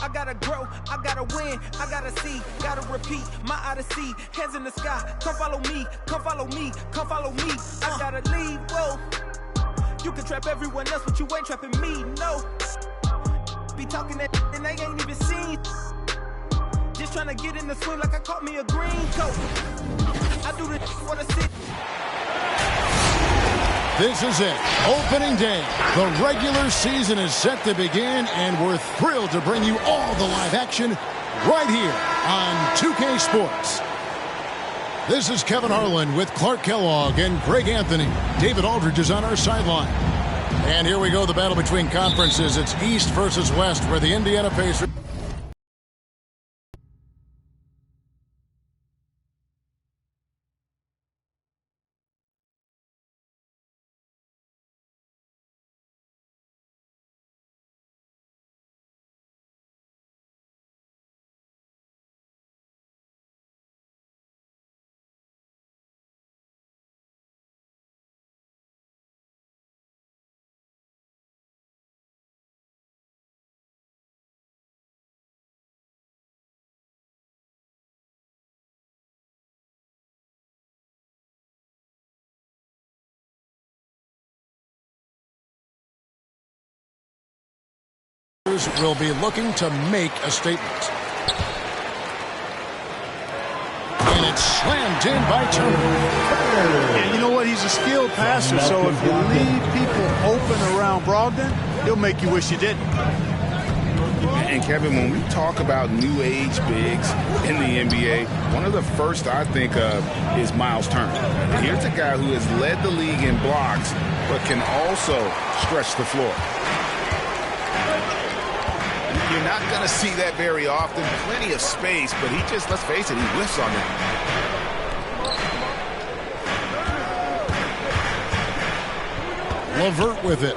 I gotta grow, I gotta win, I gotta see, gotta repeat, my odyssey, hands in the sky, come follow me, come follow me, come follow me, I gotta leave, whoa. You can trap everyone else, but you ain't trapping me, no. Be talking that and they ain't even seen. Just trying to get in the swing like I caught me a green coat. I do this for the city. This is it. Opening day. The regular season is set to begin, and we're thrilled to bring you all the live action right here on 2K Sports. This is Kevin Harlan with Clark Kellogg and Greg Anthony. David Aldridge is on our sideline. And here we go, the battle between conferences. It's East versus West, where the Indiana Pacers... will be looking to make a statement. And it's slammed in by Turner. Yeah, you know what? He's a skilled passer, so if you leave people open around Brogdon, he'll make you wish you didn't. And Kevin, when we talk about new age bigs in the NBA, one of the first I think of is Miles Turner. And here's a guy who has led the league in blocks, but can also stretch the floor. You're not going to see that very often. Plenty of space, but he just, let's face it, he whiffs on it. LeVert with it.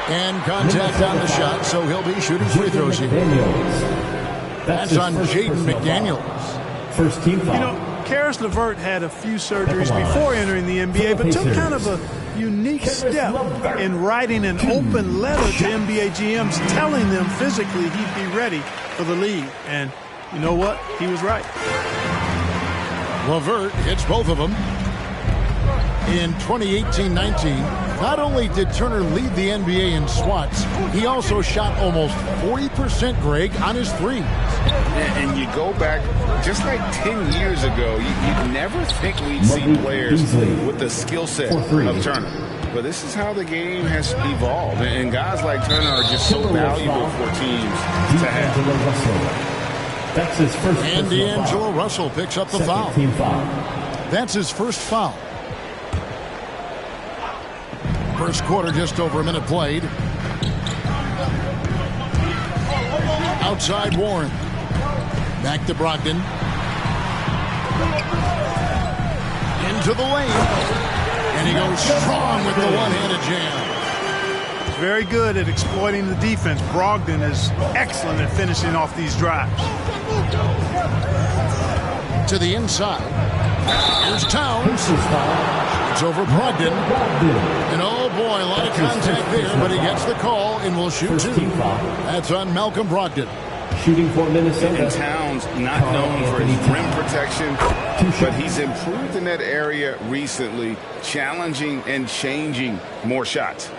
And contact on the shot, so he'll be shooting free throws here. That's on Jaden McDaniels. First team foul. You know, Karis LeVert had a few surgeries before entering the NBA, but took kind of a unique step in writing an open letter to NBA GMs telling them physically he'd be ready for the league. And you know what? He was right. LeVert hits both of them. In 2018-19, not only did Turner lead the NBA in swats, he also shot almost 40%, Greg, on his threes. And you go back just like 10 years ago, you'd never think we'd see players with the skill set of Turner. But this is how the game has evolved. And guys like Turner are just so valuable for teams to have. That's his first. And D'Angelo Russell picks up the foul. Team foul. That's his first foul. First quarter, just over a minute played. Outside Warren. Back to Brogdon. Into the lane. And he goes strong with the one-handed jam. Very good at exploiting the defense. Brogdon is excellent at finishing off these drives. To the inside. Here's Towns. It's over Brogdon. And oh boy, a lot of contact there, but he gets the call and will shoot two. That's on Malcolm Brogdon. Shooting for Minnesota. And Towns not known for his rim protection, but he's improved in that area recently, challenging and changing more shots.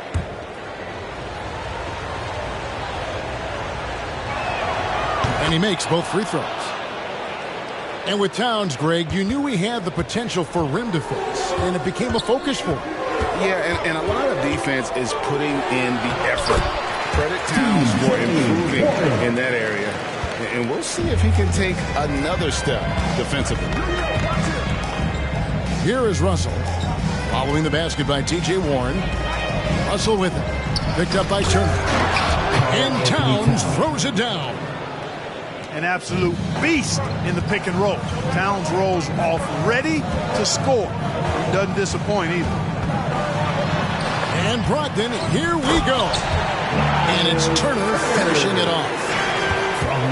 And he makes both free throws. And with Towns, Greg, you knew he had the potential for rim defense, and it became a focus for him. Yeah, and a lot of defense is putting in the effort. Credit Towns for improving in that area. And we'll see if he can take another step defensively. Here is Russell. Following the basket by T.J. Warren. Russell with it. Picked up by Turner. And Towns throws it down. An absolute beast in the pick and roll. Towns rolls off ready to score. He doesn't disappoint either. And Brogdon, here we go. And it's Turner finishing it off.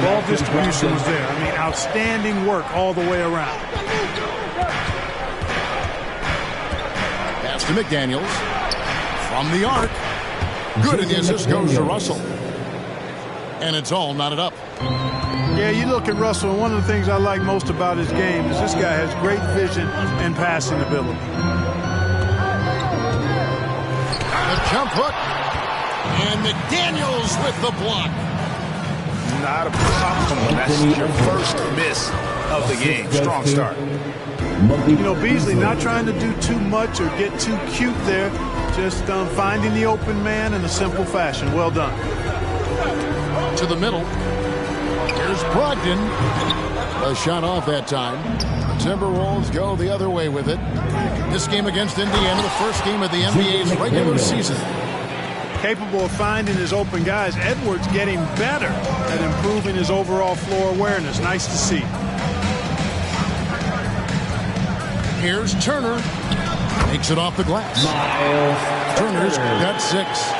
Ball distribution was there. I mean, outstanding work all the way around. Pass to McDaniels. From the arc. Good, and the assist goes to Russell. And it's all knotted up. Yeah, you look at Russell, and one of the things I like most about his game is this guy has great vision and passing ability. The jump hook. And McDaniels with the block. Not a problem. That's your first miss of the game. Strong start. You know, Beasley not trying to do too much or get too cute there. Just finding the open man in a simple fashion. Well done. To the middle. Here's Brogdon. A shot off that time. The Timberwolves go the other way with it. This game against Indiana, the first game of the NBA's regular season. Capable of finding his open guys. Edwards getting better at improving his overall floor awareness. Nice to see. Here's Turner. Takes it off the glass. Turner's got 6.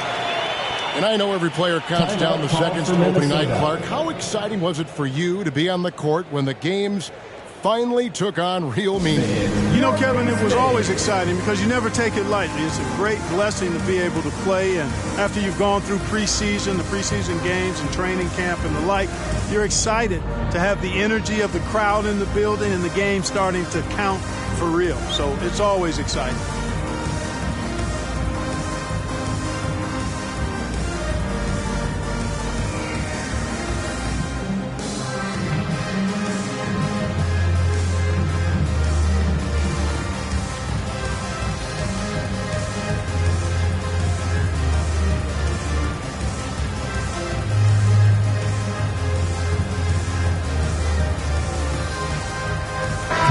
And I know every player counts down the seconds to opening night, Clark. How exciting was it for you to be on the court when the games finally took on real meaning? You know, Kevin, it was always exciting because you never take it lightly. It's a great blessing to be able to play. And after you've gone through preseason, the preseason games and training camp and the like, you're excited to have the energy of the crowd in the building and the game starting to count for real. So it's always exciting.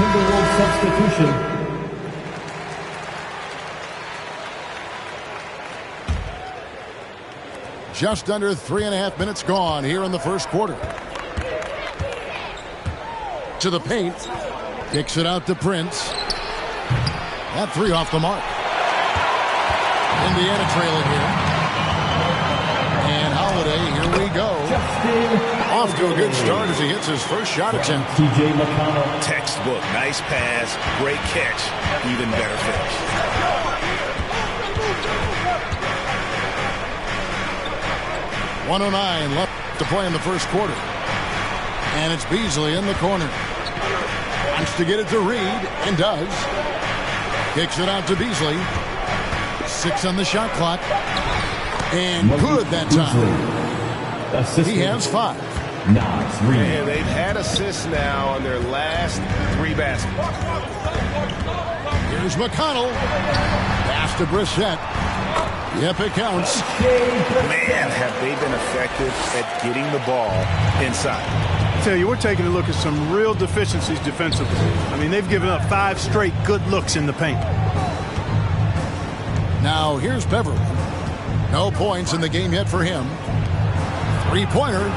Timberwolves substitution. Just under 3.5 minutes gone here in the first quarter. To the paint. Kicks it out to Prince. That 3 off the mark. Indiana trailing here. And Holiday, here we go. Off to a good start as he hits his first shot attempt. TJ McConnell. Textbook. Nice pass. Great catch. Even better finish. .109 left to play in the first quarter. And it's Beasley in the corner. Wants to get it to Reed, and does. Kicks it out to Beasley. 6 on the shot clock. And good that time. He has 5. And they've had assists now on their last 3 baskets. Here's McConnell. Pass to Brissett. Yep, it counts. Man, have they been effective at getting the ball inside. I tell you, we're taking a look at some real deficiencies defensively. I mean, they've given up 5 straight good looks in the paint. Now, here's Beverly. No points in the game yet for him. 3-pointer.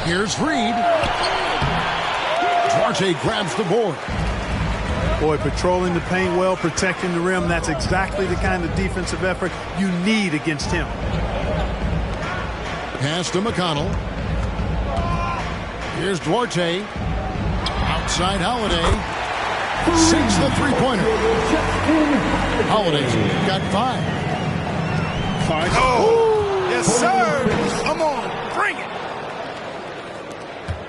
Here's Reed. Duarte grabs the board. Boy, patrolling the paint well, protecting the rim. That's exactly the kind of defensive effort you need against him. Pass to McConnell. Here's Duarte. Outside Holiday. Sinks the 3-pointer. Holiday's got 5. Oh, yes, sir. Come on, bring it.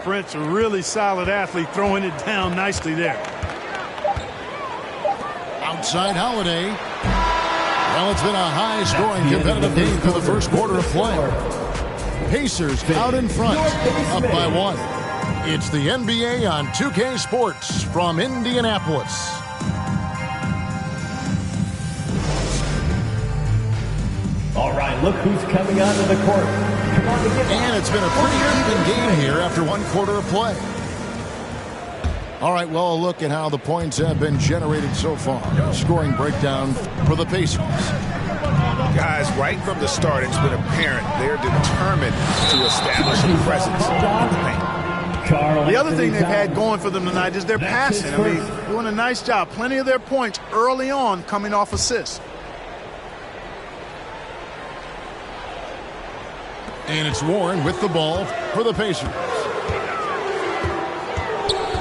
Prince, a really solid athlete, throwing it down nicely there. Outside Holiday. Well, it's been a high-scoring competitive game for the first quarter of play. Pacers out in front, up by 1. It's the NBA on 2K Sports from Indianapolis. All right, look who's coming onto the court. Come on to get And it's been a pretty even game here after 1 quarter of play. All right, well, a look at how the points have been generated so far. Scoring breakdown for the Pacers. Guys, right from the start, it's been apparent they're determined to establish a presence in the paint. The other thing they've had going for them tonight is their passing. I mean, doing a nice job. Plenty of their points early on coming off assists. And it's Warren with the ball for the Pacers.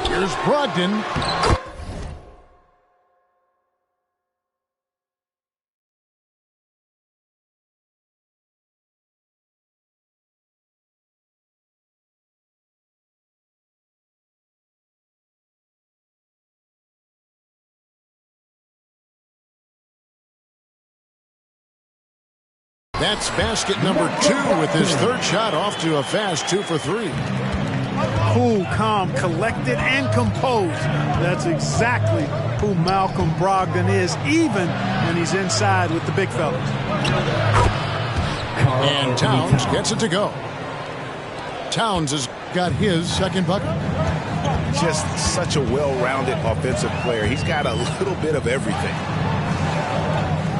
Here's Brogdon. That's basket number 2 with his third shot off to a fast 2 for 3. Cool, calm, collected, and composed. That's exactly who Malcolm Brogdon is, even when he's inside with the big fellas. And Towns gets it to go. Towns has got his second bucket. Just such a well-rounded offensive player. He's got a little bit of everything.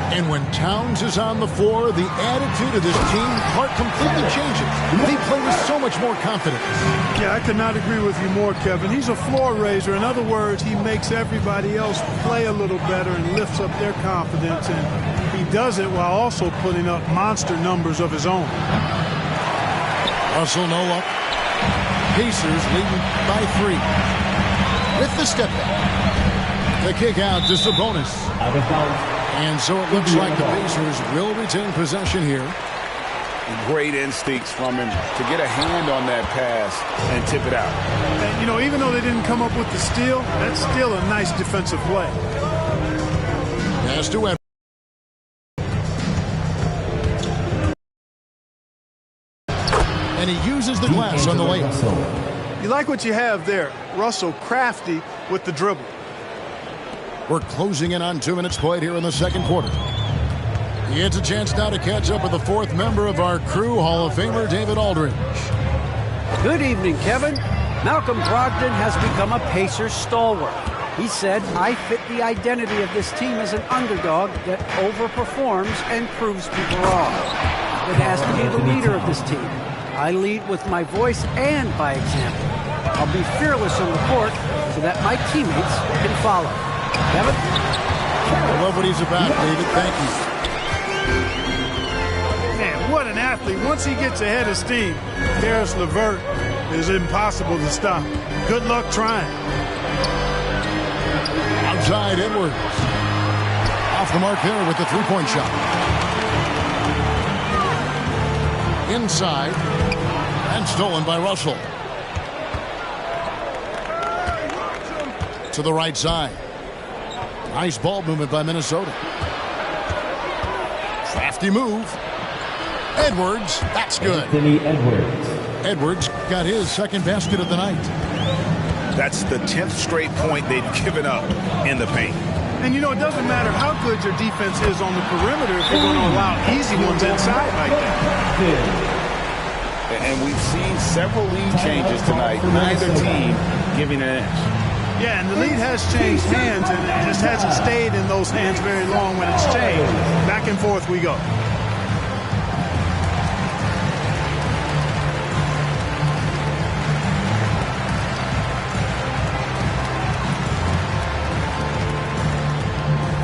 And when Towns is on the floor, the attitude of this team part completely changes. They play with so much more confidence. Yeah, I could not agree with you more, Kevin. He's a floor raiser. In other words, he makes everybody else play a little better and lifts up their confidence. And he does it while also putting up monster numbers of his own. Russell no up. Pacers leading by 3. With the step back. The kick out to Sabonis. Out of bounds. And so it looks like the Pacers will retain possession here. Great instincts from him to get a hand on that pass and tip it out. And, you know, even though they didn't come up with the steal, that's still a nice defensive play. Pass to Edwards. And he uses the glass on the layup. You like what you have there. Russell crafty with the dribble. We're closing in on 2 minutes played here in the second quarter. He gets a chance now to catch up with the 4th member of our crew, Hall of Famer David Aldridge. Good evening, Kevin. Malcolm Brogdon has become a Pacers stalwart. He said, I fit the identity of this team as an underdog that overperforms and proves people wrong. It has to be the leader of this team. I lead with my voice and by example. I'll be fearless on the court so that my teammates can follow. Kevin? I love what he's about, David. Thank you. Man, what an athlete. Once he gets ahead of steam, Karis LeVert is impossible to stop. Good luck trying. Outside Edwards. Off the mark there with the three-point shot. Inside. And stolen by Russell. To the right side. Nice ball movement by Minnesota. Crafty move. Edwards, that's good. Anthony Edwards. Edwards got his second basket of the night. That's the 10th straight point they've given up in the paint. And you know, it doesn't matter how good your defense is on the perimeter if you're going to allow easy ones inside like that. And we've seen several lead changes tonight. Neither team giving an inch. Yeah, and the lead has changed hands, and it just hasn't stayed in those hands very long when it's changed. Back and forth we go.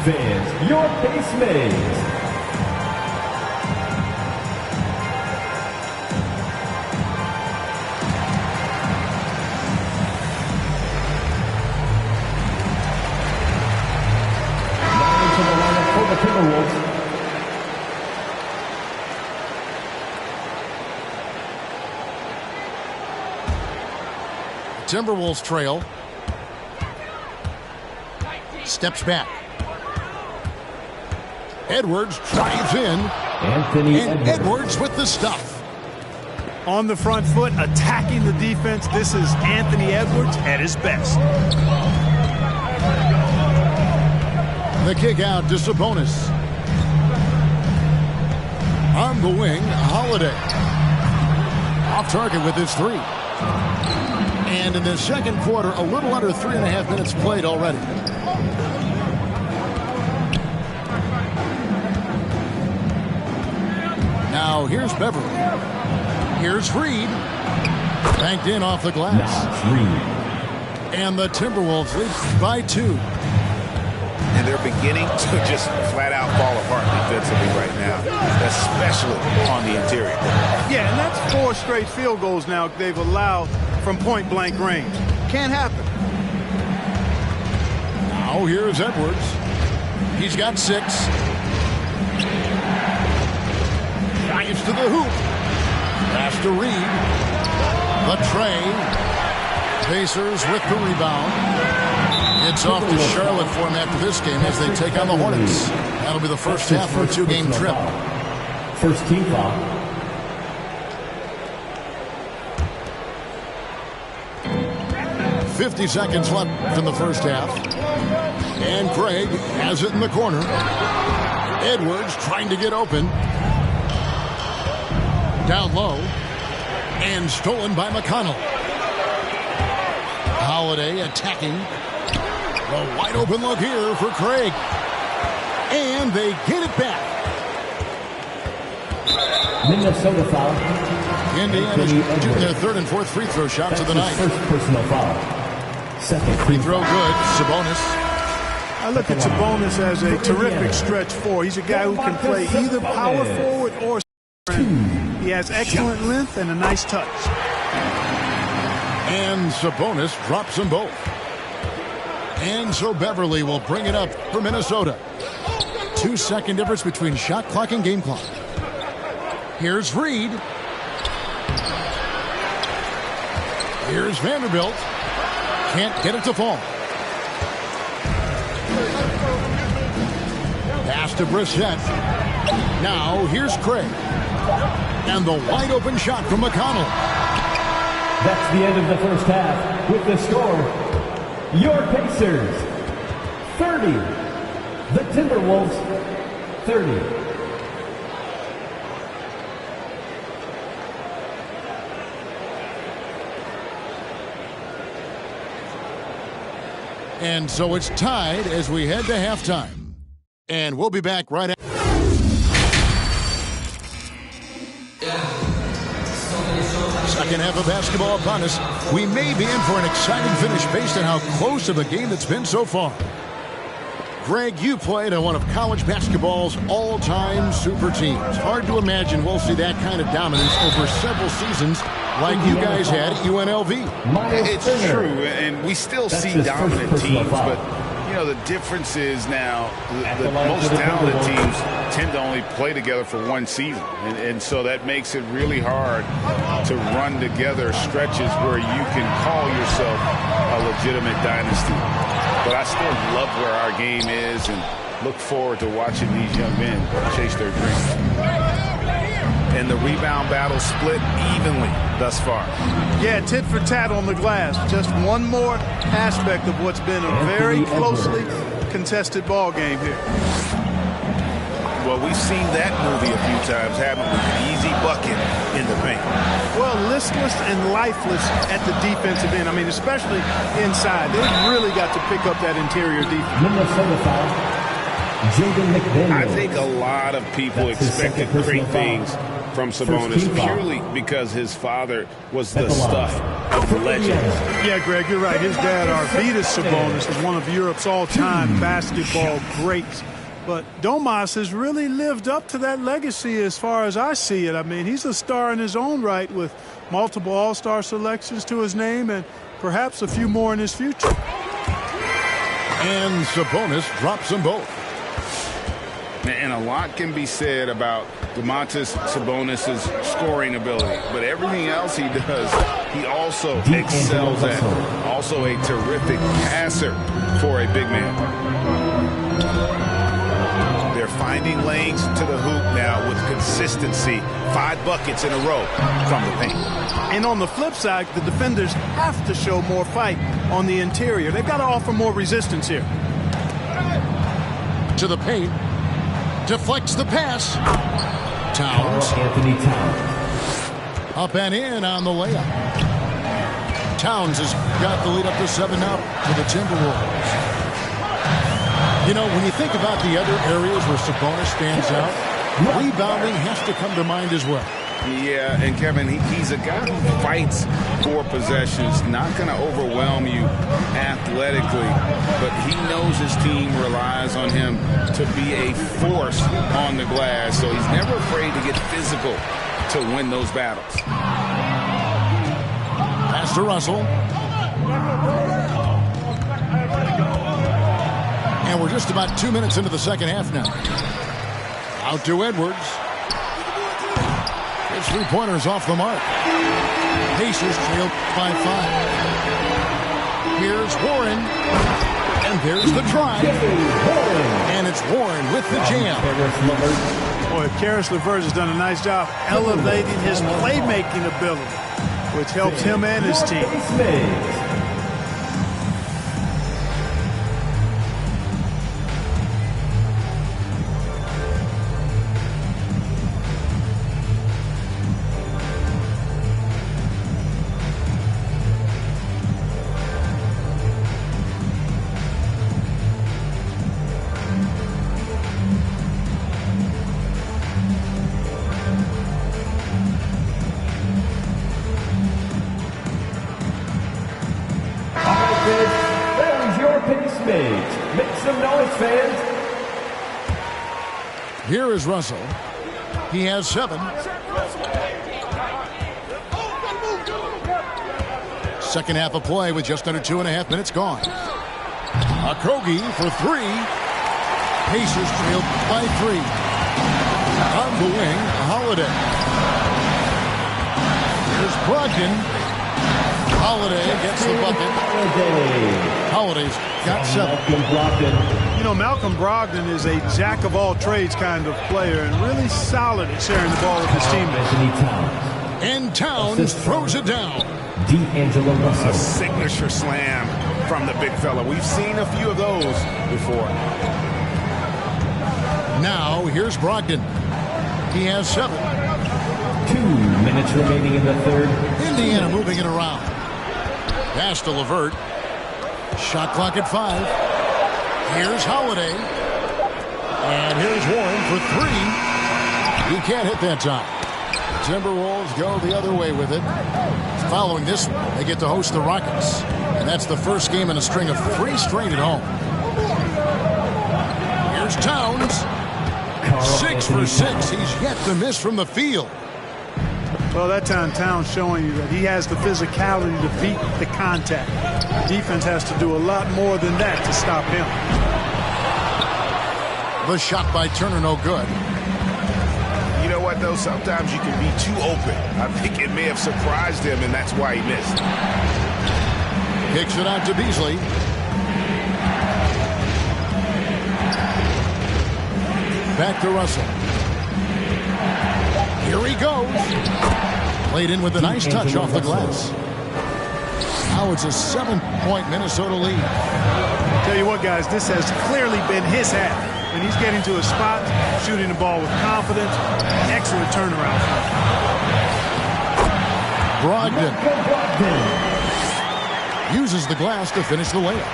Fans, your base mates. Timberwolves trail. Steps back. Edwards drives in. Anthony and Edwards with the stuff. On the front foot, attacking the defense. This is Anthony Edwards at his best. The kick out to Sabonis. On the wing, Holiday. Off target with his three. And in the second quarter, a little under 3.5 minutes played already. Now here's Beverly. Here's Reed. Banked in off the glass. And the Timberwolves lead by 2. And they're beginning to just flat out fall apart defensively right now, especially on the interior. Yeah, and that's 4 straight field goals now they've allowed from point-blank range. Can't happen. Now here's Edwards. He's got 6. Drives to the hoop. Pass to Reed. The tray. Pacers with the rebound. It's off to Charlotte for them after this game as they take on the Hornets. That'll be the first half of a 2-game trip. First team foul. 50 seconds left in the first half. And Craig has it in the corner. Edwards trying to get open. Down low. And stolen by McConnell. Holiday attacking. A wide open look here for Craig. And they get it back. Minnesota foul. Indiana's shooting their third and fourth free throw shots of the night. First personal foul. Second Free throw good. Sabonis. I look at Sabonis as a terrific stretch four. He's a guy who can play either power forward or center. He has excellent length and a nice touch. And Sabonis drops them both. And so Beverly will bring it up for Minnesota. 2-second difference between shot clock and game clock. Here's Reed. Here's Vanderbilt. Can't get it to fall. Pass to Brissett. Now here's Craig. And the wide open shot from McConnell. That's the end of the first half. With the score, your Pacers 30. The Timberwolves 30. And so it's tied as we head to halftime. And we'll be back right after. Second half of basketball upon us. We may be in for an exciting finish based on how close of a game that's been so far. Greg, you played on one of college basketball's all-time super teams. Hard to imagine we'll see that kind of dominance over several seasons like you guys had at UNLV. It's true, and we still see dominant teams, but you know the difference is now the most talented teams tend to only play together for one season, and so that makes it really hard to run together stretches where you can call yourself a legitimate dynasty. But I still love where our game is and look forward to watching these young men chase their dreams. And the rebound battle split evenly thus far. Yeah, tit for tat on the glass. Just one more aspect of what's been a very closely contested ball game here. Well, we've seen that movie a few times, haven't we? An easy bucket in the paint. Well, listless and lifeless at the defensive end. I mean, especially inside. They've really got to pick up that interior defense. Minnesota foul. Jaden McDaniels. I think a lot of people expected great things from Sabonis purely because his father was the stuff of legends. Yeah, Greg, you're right. His dad, Arvydas Sabonis, is one of Europe's all-time basketball greats. But Domas has really lived up to that legacy as far as I see it. I mean, he's a star in his own right with multiple all-star selections to his name and perhaps a few more in his future. And Sabonis drops them both. And a lot can be said about Domantas Sabonis' scoring ability, but everything else he does, he also excels at. Also a terrific passer for a big man. They're finding lanes to the hoop now with consistency. 5 buckets in a row from the paint. And on the flip side, the defenders have to show more fight on the interior. They've got to offer more resistance here. To the paint. Deflects the pass. Towns. Anthony Towns. Up and in on the layup. Towns has got the lead up to 7 up for the Timberwolves. You know, when you think about the other areas where Sabonis stands out, rebounding has to come to mind as well. Yeah, and Kevin, he's a guy who fights for possessions, not going to overwhelm you athletically, but he knows his team relies on him to be a force on the glass, so he's never afraid to get physical to win those battles. Pass to Russell. And we're just about 2 minutes into the second half now. Out to Edwards. His three-pointer's off the mark. Pacers trail by 5. Here's Warren. And there's the try. And it's Warren with the jam. Boy, Karis LeVert has done a nice job elevating his playmaking ability, which helps him and his team. Make some noise, fans. Here is Russell. He has 7. Second half of play with just under 2.5 minutes gone. Okogie for 3. Pacers trail by 3. On the wing, Holiday. Here's Brogdon. Holiday gets the bucket. Holiday's got 7. You know, Malcolm Brogdon is a jack-of-all-trades kind of player and really solid at sharing the ball with his teammates. And Towns throws it down. D'Angelo Russell. A signature slam from the big fella. We've seen a few of those before. Now, here's Brogdon. He has 7. 2 minutes remaining in the third. Indiana moving it around. Pass to LeVert. Shot clock at 5. Here's Holiday. And here's Warren for 3. He can't hit that time. The Timberwolves go the other way with it. Following this one, they get to host the Rockets. And that's the first game in a string of 3 straight at home. Here's Towns. 6 for 6. He's yet to miss from the field. Well, that time Towns showing you that he has the physicality to beat the contact. Defense has to do a lot more than that to stop him. The shot by Turner, no good. You know what, though? Sometimes you can be too open. I think it may have surprised him, and that's why he missed. Kicks it out to Beasley. Back to Russell. Here he goes. Played in with a nice touch off the glass. Now it's a 7-point Minnesota lead. Tell you what, guys, this has clearly been his half. When he's getting to a spot, shooting the ball with confidence, excellent turnaround. Brogdon uses the glass to finish the layup.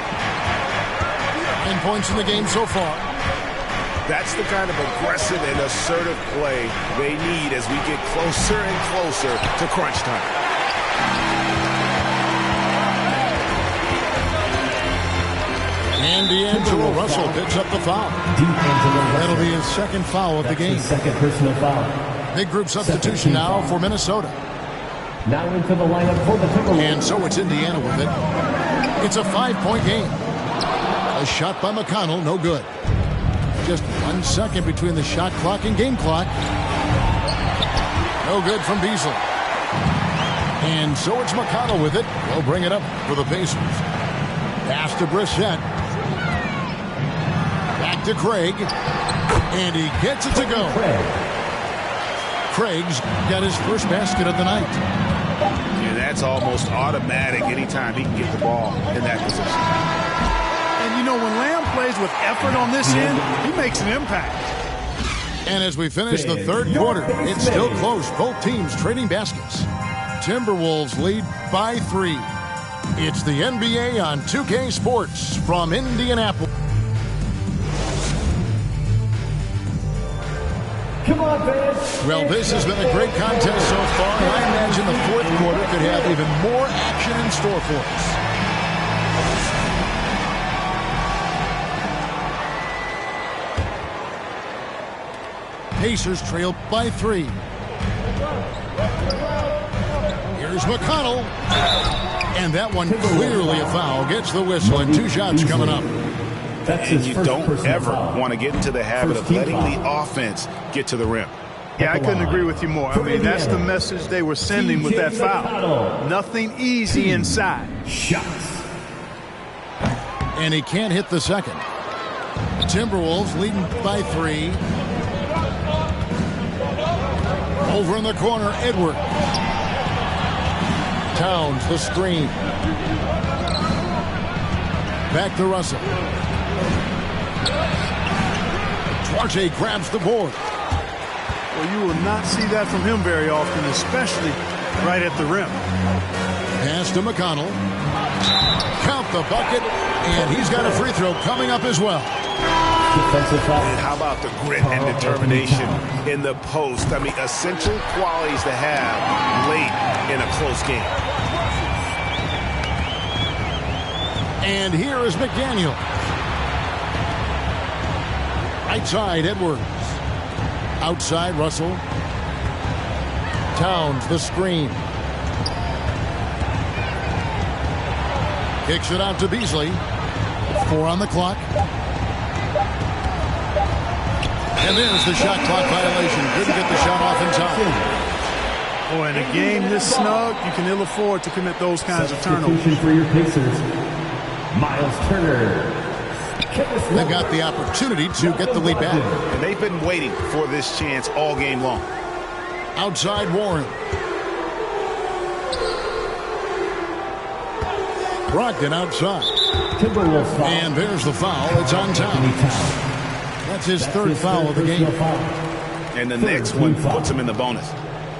10 points in the game so far. That's the kind of aggressive and assertive play they need as we get closer and closer to crunch time. And D'Angelo Russell picks up the foul. That'll be his second foul of the game. Second personal foul. Big group substitution now for Minnesota. Now into the lineup for the Timberwolves. And so it's Indiana with it. It's a 5-point game. A shot by McConnell, no good. Just 1 second between the shot clock and game clock. No good from Beasley. And so it's McConnell with it. They'll bring it up for the Pacers. Pass to Brissett. Back to Craig. And he gets it to go. Craig's got his first basket of the night. And that's almost automatic anytime he can get the ball in that position. And you know, when Lamb plays with effort on this end, he makes an impact. And as we finish the third quarter, it's still close. Both teams trading baskets. Timberwolves lead by 3. It's the NBA on 2K Sports from Indianapolis. Come on, fans. Well, this has been a great contest so far. I imagine the fourth quarter could have even more action in store for us. Pacers trail by 3. Here's McConnell. And that one clearly a foul. Gets the whistle and 2 shots coming up. And you don't ever want to get into the habit of letting the offense get to the rim. Yeah, I couldn't agree with you more. I mean, that's the message they were sending with that foul. Nothing easy inside. Shots. And he can't hit the second. Timberwolves leading by 3. Over in the corner, Edwards. Towns, the screen. Back to Russell. Duarte grabs the board. Well, you will not see that from him very often, especially right at the rim. Pass to McConnell. Count the bucket, and he's got a free throw coming up as well. And how about the grit and determination in the post? I mean, essential qualities to have late in a close game. And here is McDaniel. Right side, Edwards. Outside, Russell. Towns, the screen. Kicks it out to Beasley. 4 on the clock. And there's the shot clock violation. Didn't get the shot off in time. Oh, in a game this snug, you can ill afford to commit those kinds of turnovers. For your Pacers, Miles Turner. They've got the opportunity to get the lead back. And they've been waiting for this chance all game long. Outside, Warren. Brogdon outside. And there's the foul. It's on Towns. That's his third foul of the game. And the next one puts him in the bonus.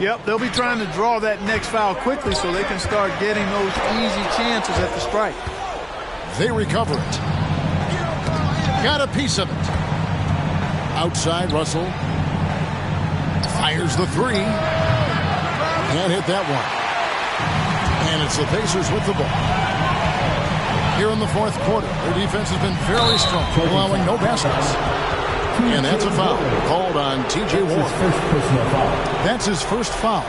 Yep, they'll be trying to draw that next foul quickly so they can start getting those easy chances at the strike. They recover it. Got a piece of it. Outside, Russell. Fires the three. Can't hit that one. And it's the Pacers with the ball. Here in the fourth quarter, their defense has been very strong, allowing no baskets. And that's a foul called on T.J. Warren. That's his first foul.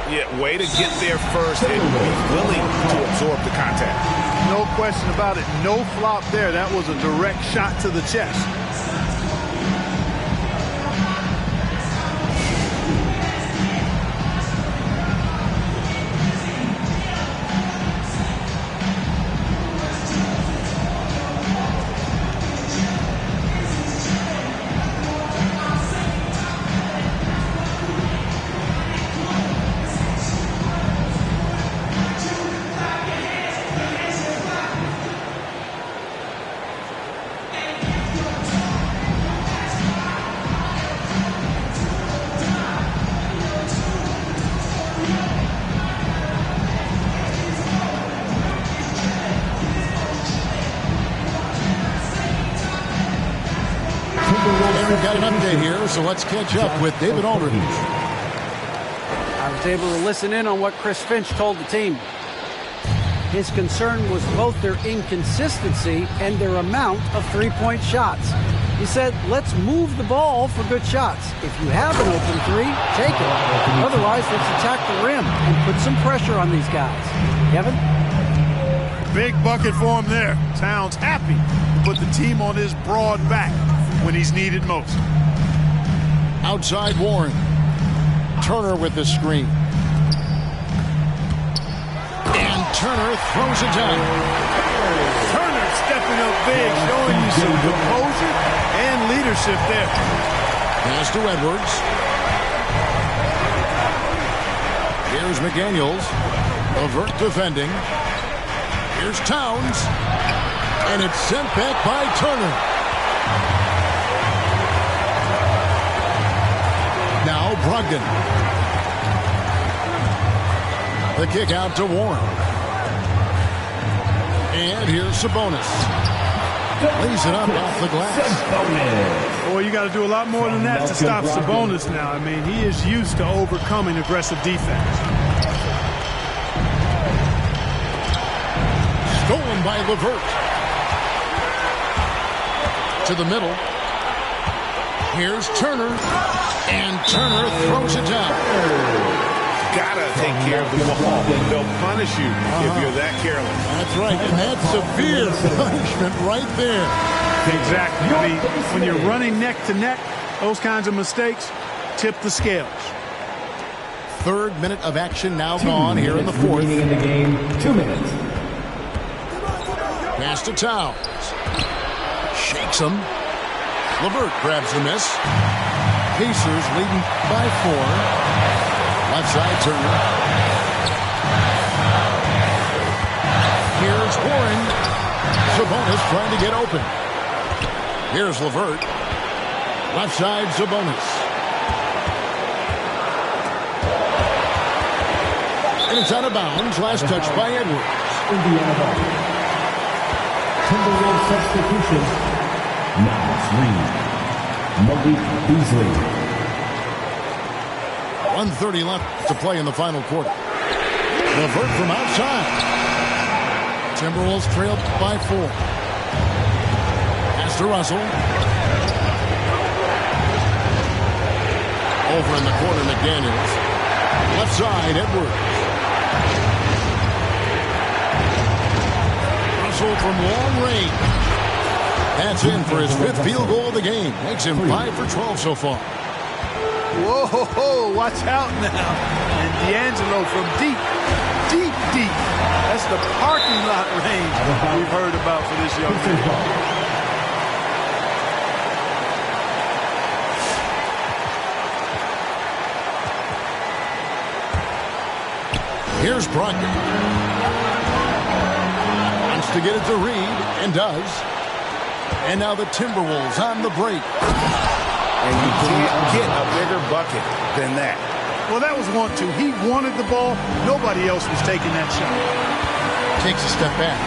Yeah, way to get there first and be willing to absorb the contact. No question about it. No flop there. That was a direct shot to the chest. We've got an update here, so let's catch up with David Aldridge. I was able to listen in on what Chris Finch told the team. His concern was both their inconsistency and their amount of three-point shots. He said, let's move the ball for good shots. If you have an open three, take it. Otherwise, let's attack the rim and put some pressure on these guys. Kevin? Big bucket for him there. Towns happy to put the team on his broad back when he's needed most. Outside, Warren. Turner with the screen. And Turner throws it down. Turner stepping up big, showing you some composure and leadership there. Pass to Edwards. Here's McDaniels. Levert defending. Here's Towns. And it's sent back by Turner. Now Brogdon. The kick out to Warren. And here's Sabonis. Lays it up off the glass. Boy, you got to do a lot more than that to stop Sabonis now. I mean, he is used to overcoming aggressive defense. Stolen by Levert. To the middle. Here's Turner. And Turner throws it down. Gotta take care of the ball. They'll punish you if you're that careless. That's right. And that's severe punishment right there. Exactly. I mean, when you're running neck to neck, those kinds of mistakes tip the scales. Third minute of action now gone here in the fourth. In the game, 2 minutes. Pass to Towns. Shakes him. Levert grabs the miss. Pacers leading by 4. Left side Turner. Here's Warren. Sabonis trying to get open. Here's LeVert. Left side Sabonis. And it's out of bounds. Last touch by Edwards. Indiana ball. Timberwolves substitution. Now Malik Beasley. 1:30 left to play in the final quarter. LeVert from outside. Timberwolves trailed by 4. Pass to Russell. Over in the corner, McDaniels. Left side, Edwards. Russell from long range. That's in for his 5th field goal of the game. Makes him 5 for 12 so far. Whoa, watch out now. And D'Angelo from deep. That's the parking lot range we've heard about for this young man. Here's Brogdon. Wants to get it to Reed, and does. And now the Timberwolves on the break. And you can't get a bigger bucket than that. Well, that was 1-2. He wanted the ball. Nobody else was taking that shot. Takes a step back.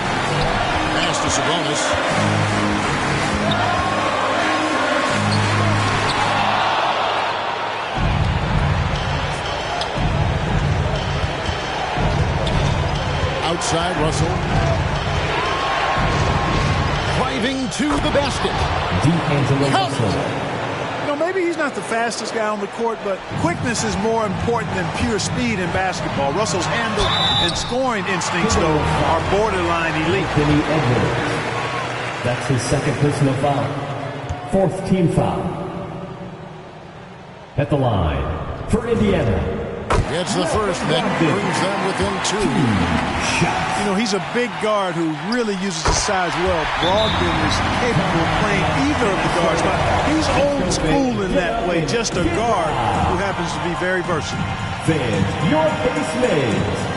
Pass to Sabonis. Outside Russell. Driving to the basket. D'Angelo Russell. Maybe he's not the fastest guy on the court, but quickness is more important than pure speed in basketball. Russell's handle and scoring instincts, though, are borderline elite. Anthony Edwards. That's his 2nd personal foul. 4th team foul. At the line for Indiana. It's the first that brings them within 2. You know, he's a big guard who really uses his size well. Brogdon is capable of playing either of the guards. But he's old school in that way, just a guard who happens to be very versatile. Fans, your base mates.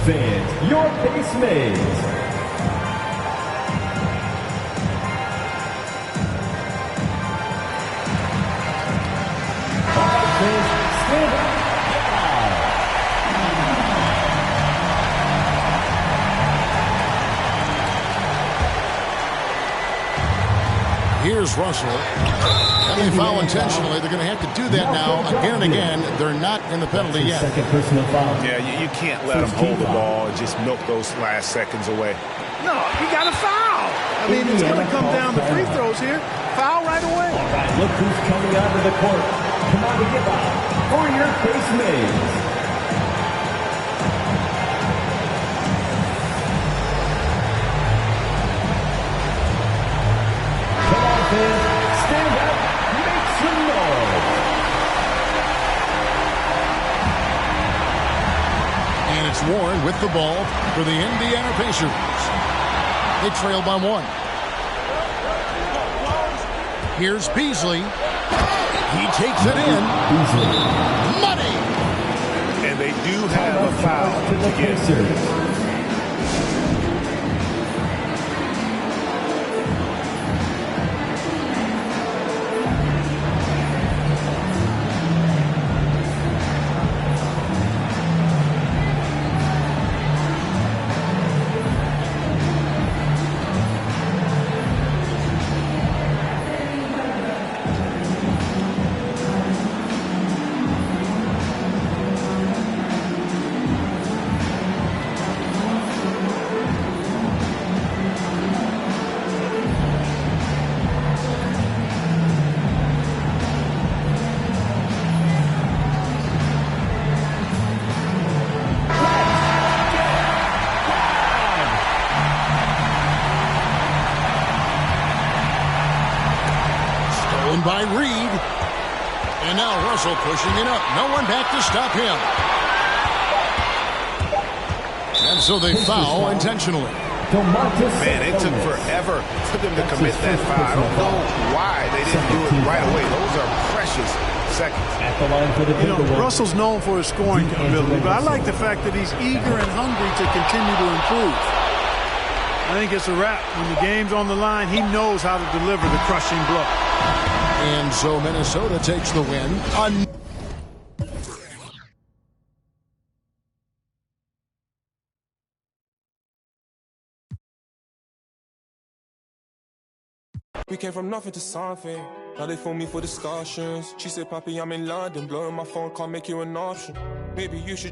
Fans, your base mates. Stand up. Here's Russell. And they foul intentionally. They're going to have to do that now again and again. They're not in the penalty yet. 2nd personal foul. Yeah, you can't let them hold the ball and just milk those last seconds away. No, you got to foul. I mean, it's going to come down to free throws here. Foul right away. All right, look who's coming onto the court. Come on to give out for your base mates. Come on, fans. Stand up. Make some noise. And it's Warren with the ball for the Indiana Pacers. They trail by 1. Here's Beasley. He takes it in. Beasley. Money! And they do have a foul to the Pacers. Russell pushing it up. No one back to stop him. And so they foul intentionally. Man, it took forever for them to commit that foul. I don't know why they didn't do it right away. Those are precious seconds. At the line for the Timberwolves. Russell's known for his scoring ability, but I like the fact that he's eager and hungry to continue to improve. I think it's a wrap. When the game's on the line, he knows how to deliver the crushing blow. And so Minnesota takes the win. We came from nothing to something. Now they phone me for discussions. She said, Papi, I'm in London. Blowing my phone, can't make you an option. Maybe you should just